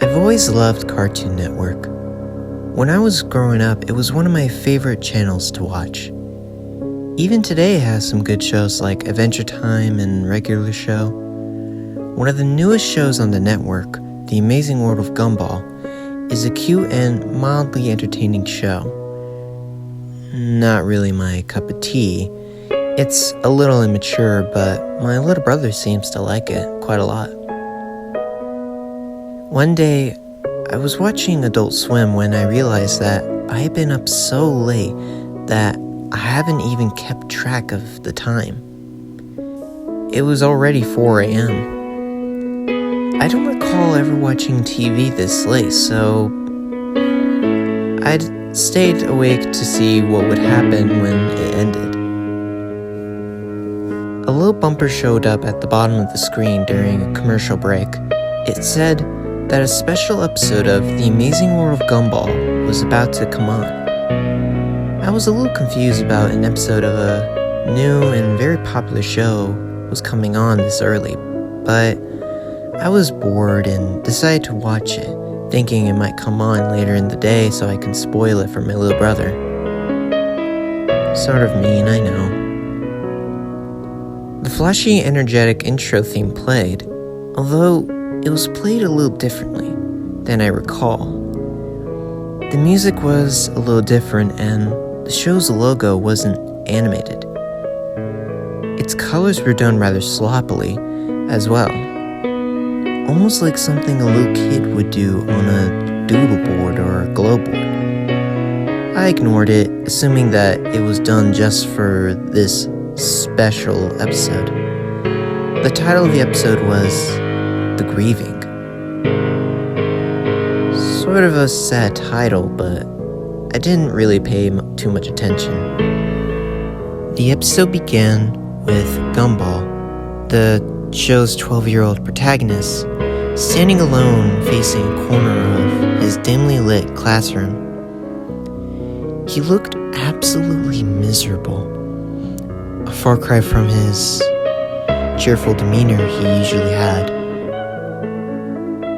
I've always loved Cartoon Network. When I was growing up, it was one of my favorite channels to watch. Even today it has some good shows like Adventure Time and Regular Show. One of the newest shows on the network, The Amazing World of Gumball, is a cute and mildly entertaining show. Not really my cup of tea. It's a little immature, but my little brother seems to like it quite a lot. One day, I was watching Adult Swim when I realized that I had been up so late that I haven't even kept track of the time. It was already 4 a.m. I don't recall ever watching TV this late, so I'd stayed awake to see what would happen when it ended. A little bumper showed up at the bottom of the screen during a commercial break. It said that a special episode of The Amazing World of Gumball was about to come on. I was a little confused about an episode of a new and very popular show was coming on this early, but I was bored and decided to watch it, thinking it might come on later in the day so I can spoil it for my little brother. Sort of mean, I know. The flashy, energetic intro theme played, although it was played a little differently than I recall. The music was a little different and the show's logo wasn't animated. Its colors were done rather sloppily as well, almost like something a little kid would do on a doodle board or a glow board. I ignored it, assuming that it was done just for this special episode. The title of the episode was The Grieving. Sort of a sad title, but I didn't really pay too much attention. The episode began with Gumball, the show's 12-year-old protagonist, standing alone facing a corner of his dimly lit classroom. He looked absolutely miserable, a far cry from his cheerful demeanor he usually had.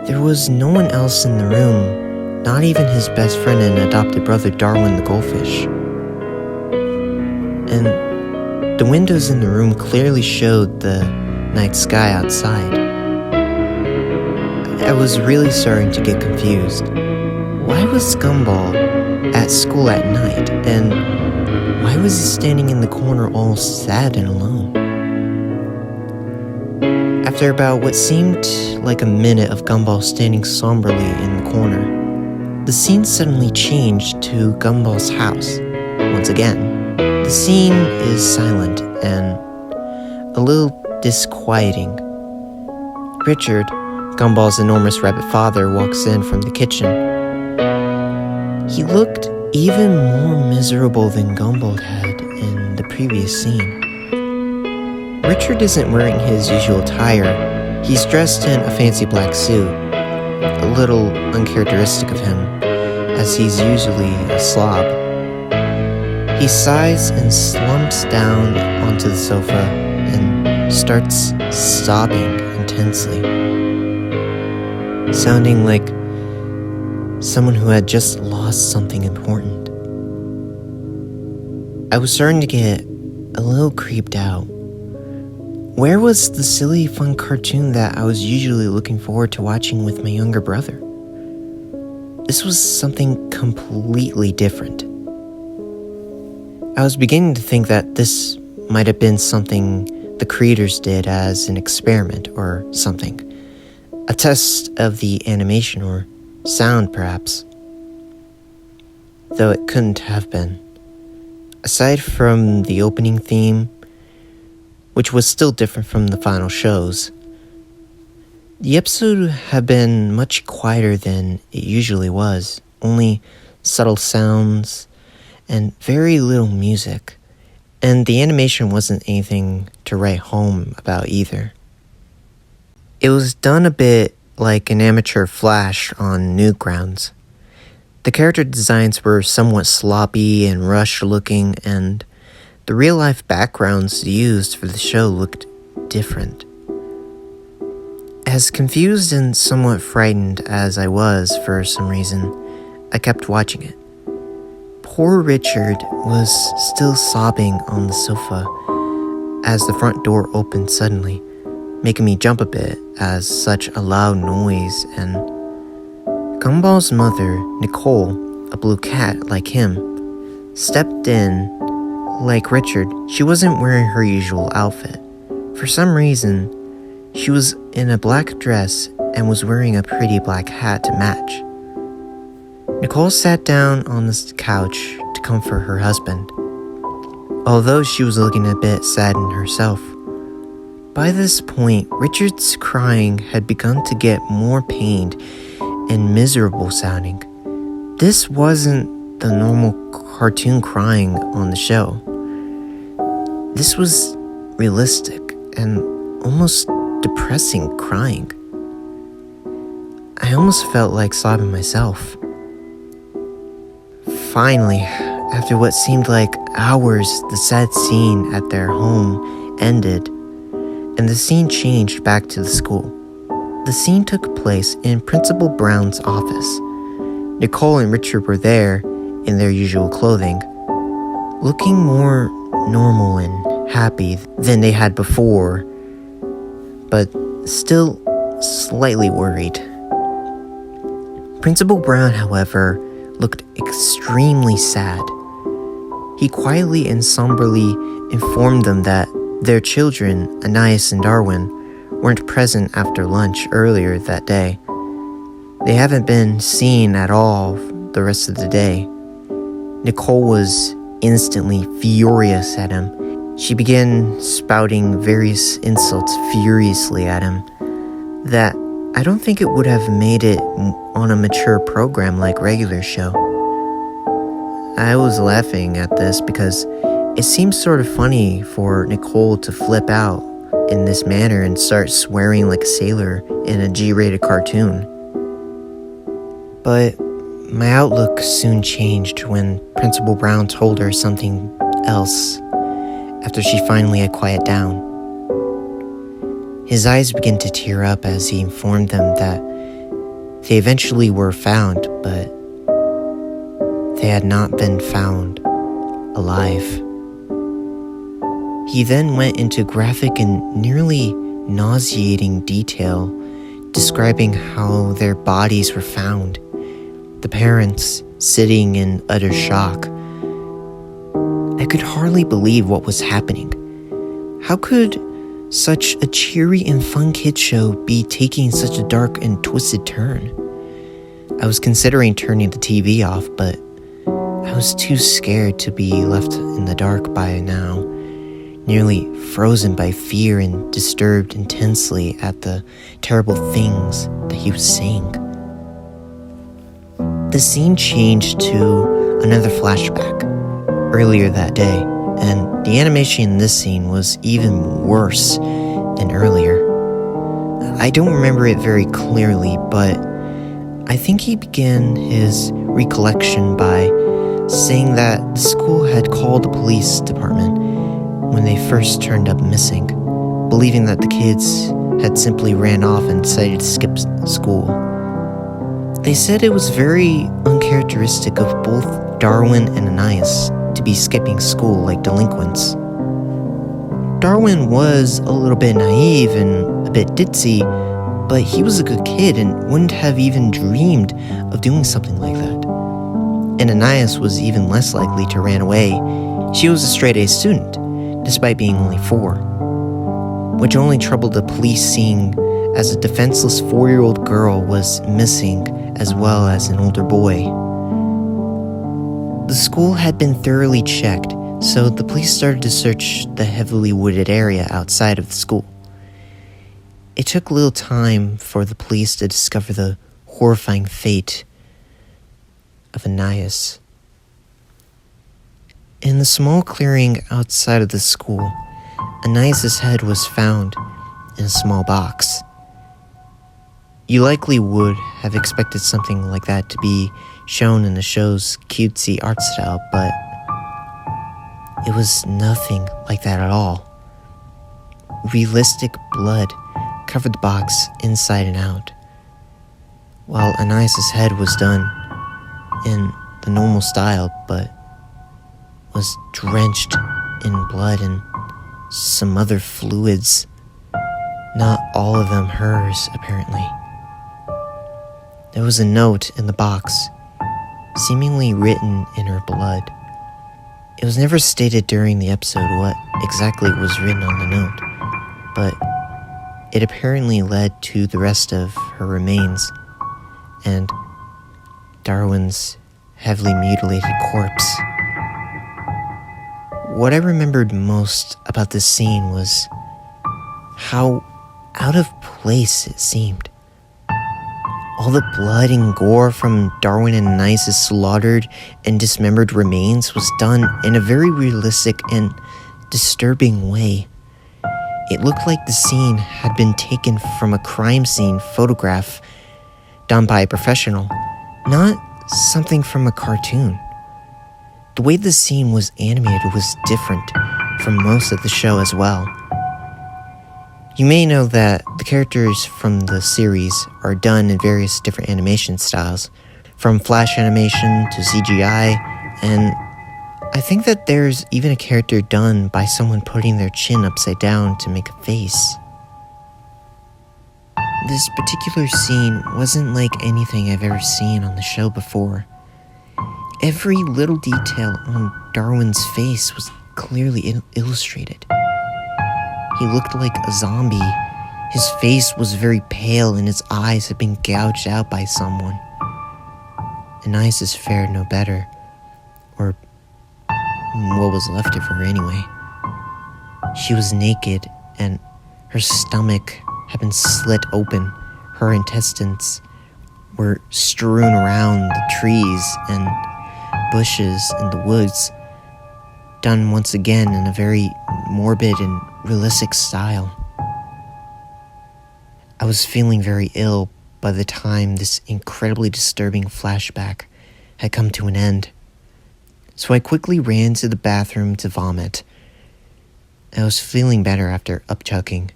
There was no one else in the room, not even his best friend and adopted brother Darwin the goldfish. And the windows in the room clearly showed the night sky outside. I was really starting to get confused. Why was Gumball at school at night, and why was he standing in the corner all sad and alone? After about what seemed like a minute of Gumball standing somberly in the corner, the scene suddenly changed to Gumball's house. Once again, the scene is silent and a little disquieting. Richard, Gumball's enormous rabbit father, walks in from the kitchen. He looked even more miserable than Gumball had in the previous scene. Richard isn't wearing his usual attire. He's dressed in a fancy black suit, a little uncharacteristic of him, as he's usually a slob. He sighs and slumps down onto the sofa and starts sobbing intensely, sounding like someone who had just lost something important. I was starting to get a little creeped out. Where was the silly, fun cartoon that I was usually looking forward to watching with my younger brother? This was something completely different. I was beginning to think that this might have been something the creators did as an experiment or something. A test of the animation or sound, perhaps. Though it couldn't have been. Aside from the opening theme, which was still different from the final shows, the episode had been much quieter than it usually was, only subtle sounds and very little music, and the animation wasn't anything to write home about either. It was done a bit like an amateur Flash on Newgrounds. The character designs were somewhat sloppy and rushed looking, and the real-life backgrounds used for the show looked different. It As confused and somewhat frightened as I was for some reason, I kept watching it. Poor Richard was still sobbing on the sofa as the front door opened suddenly, making me jump a bit as such a loud noise, and Gumball's mother, Nicole, a blue cat like him, stepped in. Like Richard, she wasn't wearing her usual outfit. For some reason, she was in a black dress and was wearing a pretty black hat to match. Nicole sat down on the couch to comfort her husband, although she was looking a bit saddened herself. By this point, Richard's crying had begun to get more pained and miserable sounding. This wasn't the normal cartoon crying on the show. This was realistic and almost depressing crying. I almost felt like sobbing myself. Finally, after what seemed like hours, the sad scene at their home ended, and the scene changed back to the school. The scene took place in Principal Brown's office. Nicole and Richard were there in their usual clothing, looking more normal and happy than they had before, but still slightly worried. Principal Brown, however, looked extremely sad. He quietly and somberly informed them that their children, Anais and Darwin, weren't present after lunch earlier that day. They haven't been seen at all the rest of the day. Nicole was instantly furious at him. She began spouting various insults furiously at him that I don't think it would have made it on a mature program like regular show. I was laughing at this because it seemed sort of funny for Nicole to flip out in this manner and start swearing like a sailor in a G-rated cartoon. But my outlook soon changed when Principal Brown told her something else after she finally had quieted down. His eyes began to tear up as he informed them that they eventually were found, but they had not been found alive. He then went into graphic and nearly nauseating detail, describing how their bodies were found, the parents sitting in utter shock. I could hardly believe what was happening. How could such a cheery and fun kids show be taking such a dark and twisted turn? I was considering turning the TV off, but I was too scared to be left in the dark by now, nearly frozen by fear and disturbed intensely at the terrible things that he was saying. The scene changed to another flashback earlier that day, and the animation in this scene was even worse than earlier. I don't remember it very clearly, but I think he began his recollection by saying that the school had called the police department when they first turned up missing, believing that the kids had simply ran off and decided to skip school. They said it was very uncharacteristic of both Darwin and Anais to be skipping school like delinquents. Darwin was a little bit naive and a bit ditzy, but he was a good kid and wouldn't have even dreamed of doing something like that. And Anais was even less likely to run away. She was a straight-A student, despite being only 4, which only troubled the police seeing as a defenseless 4-year-old girl was missing as well as an older boy. The school had been thoroughly checked, so the police started to search the heavily wooded area outside of the school. It took little time for the police to discover the horrifying fate of Anais. In the small clearing outside of the school, Anais' head was found in a small box. You likely would have expected something like that to be shown in the show's cutesy art style, but it was nothing like that at all. Realistic blood covered the box inside and out, while Anais' head was done in the normal style, but was drenched in blood and some other fluids, not all of them hers, apparently. There was a note in the box, seemingly written in her blood. It was never stated during the episode what exactly was written on the note, but it apparently led to the rest of her remains and Darwin's heavily mutilated corpse. What I remembered most about this scene was how out of place it seemed. All the blood and gore from Darwin and Anais' slaughtered and dismembered remains was done in a very realistic and disturbing way. It looked like the scene had been taken from a crime scene photograph done by a professional, not something from a cartoon. The way the scene was animated was different from most of the show as well. You may know that the characters from the series are done in various different animation styles, from flash animation to CGI, and I think that there's even a character done by someone putting their chin upside down to make a face. This particular scene wasn't like anything I've ever seen on the show before. Every little detail on Darwin's face was clearly illustrated. He looked like a zombie. His face was very pale and his eyes had been gouged out by someone. Anais fared no better, or what was left of her anyway. She was naked and her stomach had been slit open. Her intestines were strewn around the trees and bushes in the woods, done once again in a very morbid and realistic style. I was feeling very ill by the time this incredibly disturbing flashback had come to an end, so I quickly ran to the bathroom to vomit. I was feeling better after upchucking,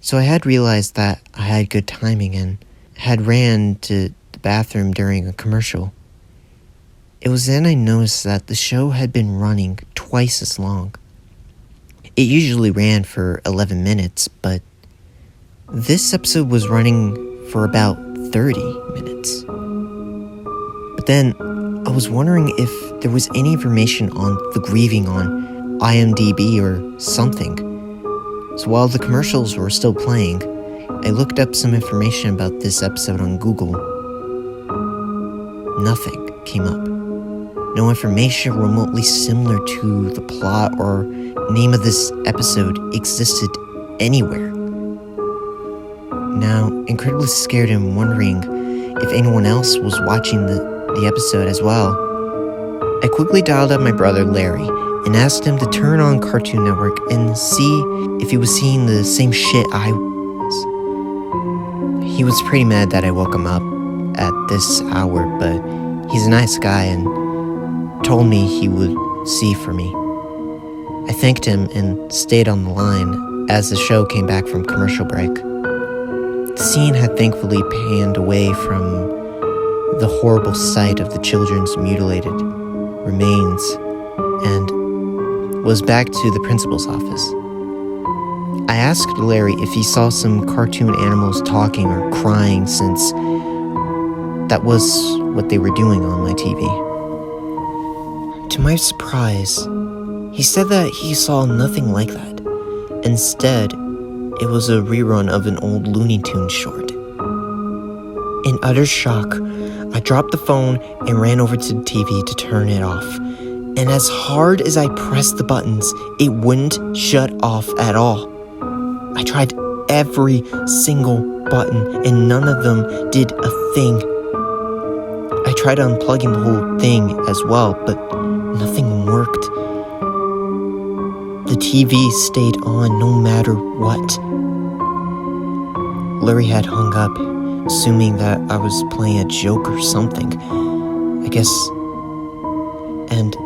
so I had realized that I had good timing and had ran to the bathroom during a commercial. It was then I noticed that the show had been running twice as long. It usually ran for 11 minutes, but this episode was running for about 30 minutes. But then I was wondering if there was any information on the Grieving on IMDb or something. So while the commercials were still playing, I looked up some information about this episode on Google. Nothing came up. No information remotely similar to the plot or name of this episode existed anywhere. Now, incredibly scared and wondering if anyone else was watching the episode as well, I quickly dialed up my brother Larry and asked him to turn on Cartoon Network and see if he was seeing the same shit I was. He was pretty mad that I woke him up at this hour, but he's a nice guy and told me he would see for me. I thanked him and stayed on the line as the show came back from commercial break. The scene had thankfully panned away from the horrible sight of the children's mutilated remains and was back to the principal's office. I asked Larry if he saw some cartoon animals talking or crying, since that was what they were doing on my TV. To my surprise, he said that he saw nothing like that. Instead, it was a rerun of an old Looney Tunes short. In utter shock, I dropped the phone and ran over to the TV to turn it off. And as hard as I pressed the buttons, it wouldn't shut off at all. I tried every single button and none of them did a thing. I tried unplugging the whole thing as well, but nothing worked. The TV stayed on no matter what. Larry had hung up, assuming that I was playing a joke or something, I guess, and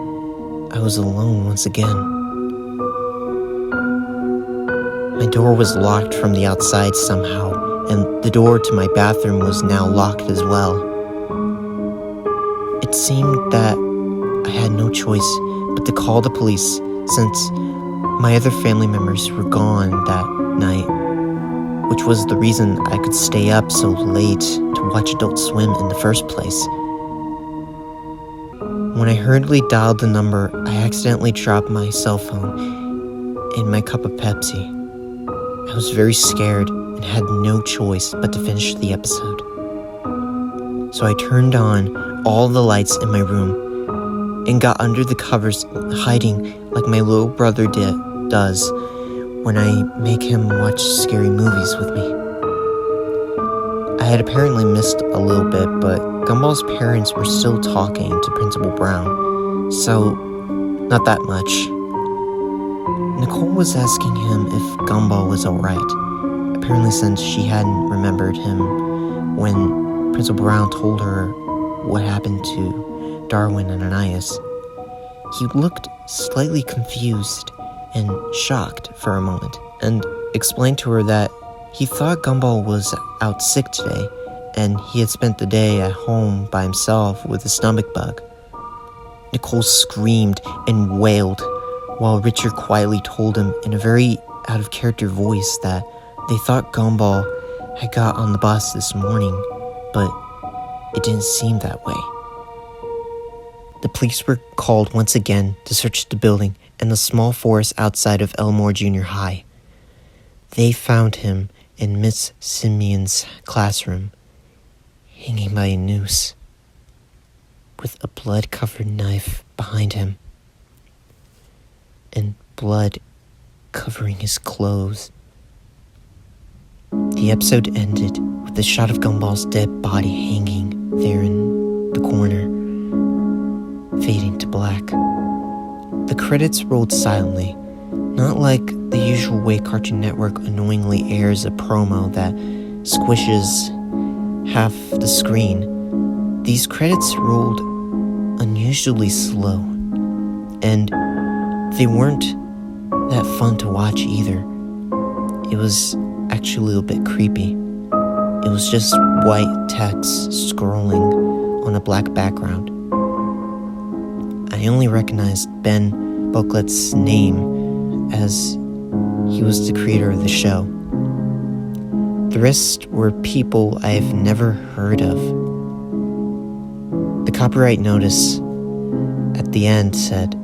I was alone once again. My door was locked from the outside somehow, and the door to my bathroom was now locked as well. It seemed that I had no choice but to call the police since my other family members were gone that night, which was the reason I could stay up so late to watch Adult Swim in the first place. When I hurriedly dialed the number, I accidentally dropped my cell phone in my cup of Pepsi. I was very scared and had no choice but to finish the episode. So I turned on all the lights in my room and got under the covers, hiding like my little brother does when I make him watch scary movies with me. I had apparently missed a little bit, but Gumball's parents were still talking to Principal Brown, so not that much. Nicole was asking him if Gumball was alright, apparently since she hadn't remembered him when Principal Brown told her what happened to Darwin and Anais. He looked slightly confused and shocked for a moment, and explained to her that he thought Gumball was out sick today, and he had spent the day at home by himself with a stomach bug. Nicole screamed and wailed, while Richard quietly told him in a very out-of-character voice that they thought Gumball had got on the bus this morning, but it didn't seem that way. The police were called once again to search the building and the small forest outside of Elmore Junior High. They found him in Miss Simeon's classroom, hanging by a noose, with a blood-covered knife behind him, and blood covering his clothes. The episode ended with a shot of Gumball's dead body hanging there in the corner, fading to black. The credits rolled silently, not like the usual way Cartoon Network annoyingly airs a promo that squishes half the screen. These credits rolled unusually slow, and they weren't that fun to watch either. It was actually a little bit creepy. It was just white text scrolling on a black background. I only recognized Ben Booklet's name as he was the creator of the show. The rest were people I have never heard of. The copyright notice at the end said,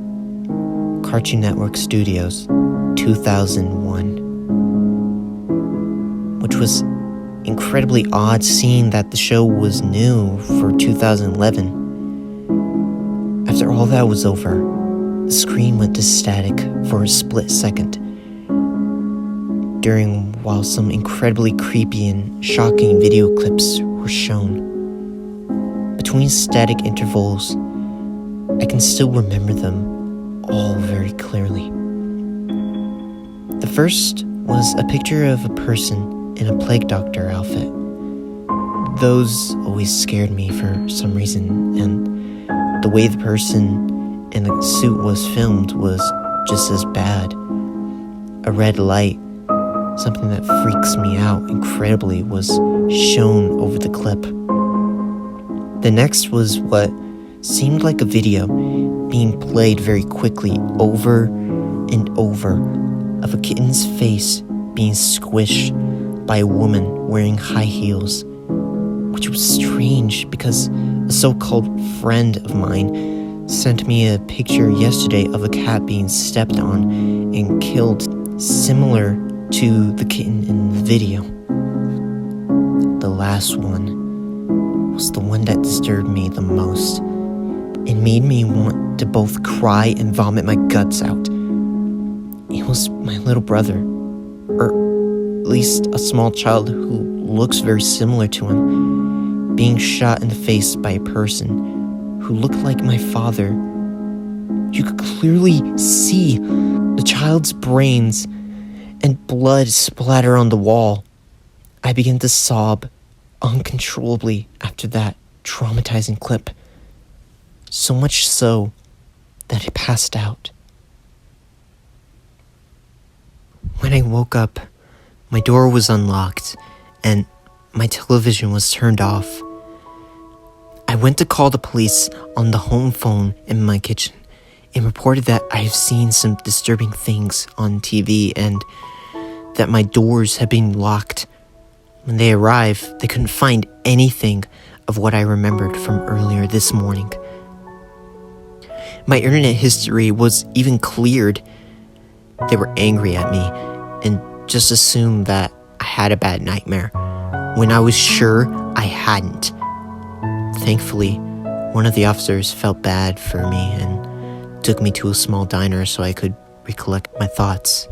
Cartoon Network Studios, 2001. Which was incredibly odd seeing that the show was new for 2011. After all that was over, the screen went to static for a split second, while some incredibly creepy and shocking video clips were shown. Between static intervals, I can still remember them all very clearly. The first was a picture of a person in a plague doctor outfit. Those always scared me for some reason, and the way the person in the suit was filmed was just as bad. A red light, something that freaks me out incredibly, was shown over the clip. The next was what seemed like a video being played very quickly over and over of a kitten's face being squished by a woman wearing high heels, which was strange because a so-called friend of mine sent me a picture yesterday of a cat being stepped on and killed, similar to the kitten in the video. The last one was the one that disturbed me the most. It made me want to both cry and vomit my guts out. It was my little brother, or at least a small child who looks very similar to him, being shot in the face by a person who looked like my father. You could clearly see the child's brains and blood splatter on the wall. I began to sob uncontrollably after that traumatizing clip. So much so that I passed out. When I woke up, my door was unlocked, and my television was turned off. I went to call the police on the home phone in my kitchen and reported that I have seen some disturbing things on TV and that my doors had been locked. When they arrived, they couldn't find anything of what I remembered from earlier this morning. My internet history was even cleared. They were angry at me and just assumed that I had a bad nightmare, when I was sure I hadn't. Thankfully, one of the officers felt bad for me and took me to a small diner so I could recollect my thoughts.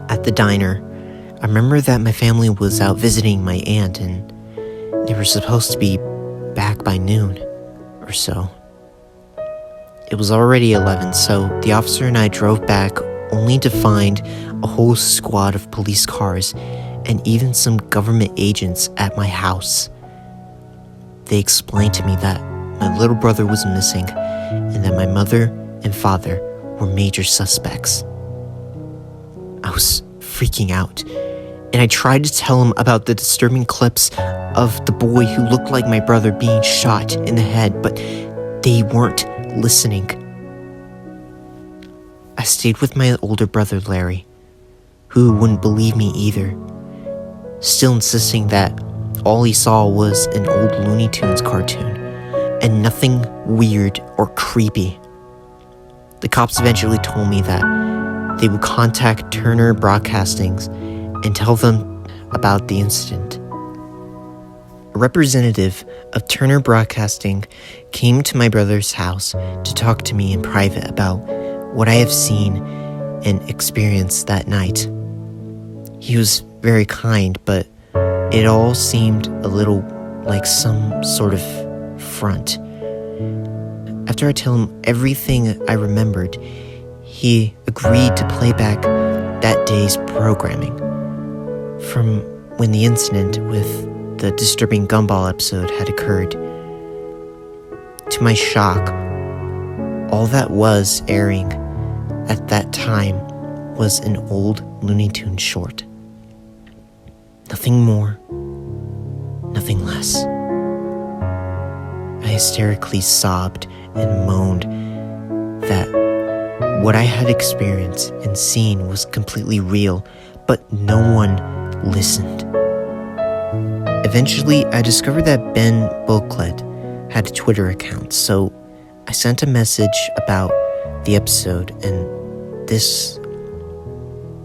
At the diner, I remember that my family was out visiting my aunt and they were supposed to be back by noon or so. It was already 11, so the officer and I drove back only to find a whole squad of police cars and even some government agents at my house. They explained to me that my little brother was missing and that my mother and father were major suspects. I was freaking out, and I tried to tell him about the disturbing clips of the boy who looked like my brother being shot in the head, but they weren't listening. I stayed with my older brother Larry, who wouldn't believe me either, still insisting that all he saw was an old Looney Tunes cartoon and nothing weird or creepy. The cops eventually told me that they would contact Turner Broadcasting and tell them about the incident. A representative of Turner Broadcasting came to my brother's house to talk to me in private about what I have seen and experienced that night. He was very kind, but it all seemed a little like some sort of front. After I told him everything I remembered, he agreed to play back that day's programming from when the incident with the disturbing Gumball episode had occurred. To my shock, all that was airing at that time was an old Looney Tunes short. Nothing more, nothing less. I hysterically sobbed and moaned that what I had experienced and seen was completely real, but no one listened. Eventually, I discovered that Ben Booklet had a Twitter account, so I sent a message about the episode, and this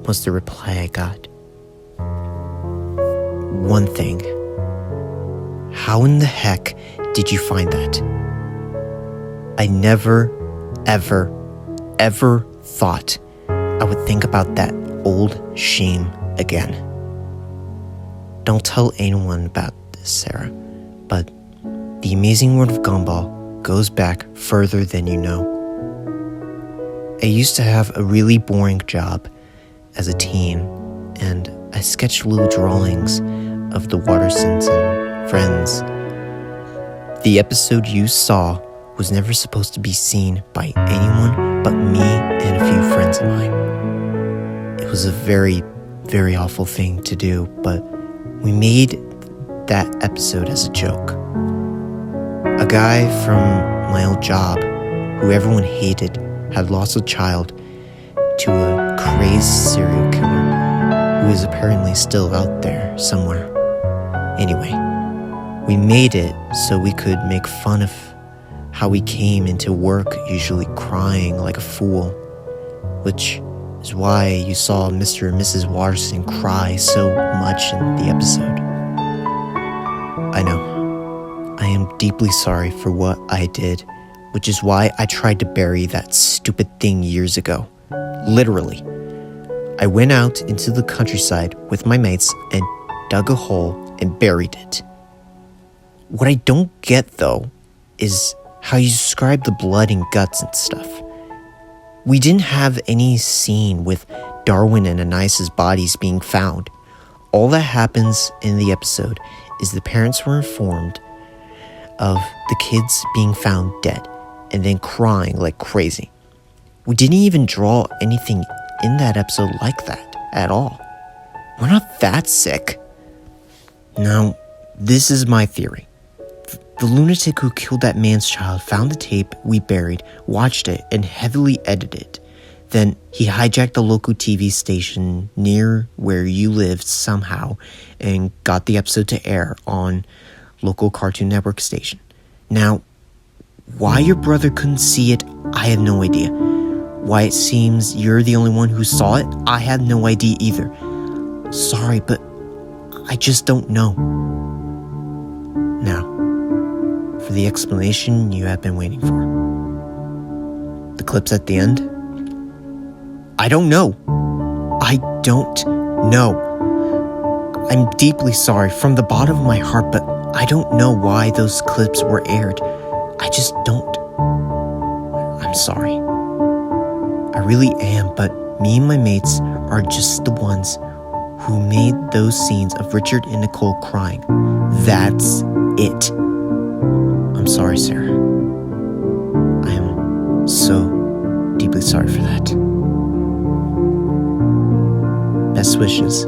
was the reply I got. One thing. How in the heck did you find that? I never, ever, ever thought I would think about that old shame again. Don't tell anyone about this, Sarah, but the amazing world of Gumball goes back further than you know. I used to have a really boring job as a teen, and I sketched little drawings of the Watersons and friends. The episode you saw was never supposed to be seen by anyone but me and a few friends of mine. It was a very, very awful thing to do, but we made that episode as a joke. A guy from my old job, who everyone hated, had lost a child to a crazy serial killer who is apparently still out there somewhere. Anyway, we made it so we could make fun of how we came into work usually crying like a fool, which is why you saw Mr. and Mrs. Watterson cry so much in the episode. I know. I am deeply sorry for what I did, which is why I tried to bury that stupid thing years ago. Literally. I went out into the countryside with my mates and dug a hole and buried it. What I don't get, though, is how you describe the blood and guts and stuff. We didn't have any scene with Darwin and Anice's bodies being found. All that happens in the episode is the parents were informed of the kids being found dead and then crying like crazy. We didn't even draw anything in that episode like that at all. We're not that sick. Now, this is my theory. The lunatic who killed that man's child found the tape we buried, watched it, and heavily edited it. Then he hijacked the local TV station near where you lived somehow and got the episode to air on local Cartoon Network station. Now, why your brother couldn't see it, I have no idea. Why it seems you're the only one who saw it, I have no idea either. Sorry, but I just don't know. Now, for the explanation you have been waiting for. The clips at the end? I don't know. I don't know. I'm deeply sorry from the bottom of my heart, but I don't know why those clips were aired. I just don't. I'm sorry. I really am, but me and my mates are just the ones who made those scenes of Richard and Nicole crying. That's it. I'm sorry, Sarah. I am so deeply sorry for that. Best wishes.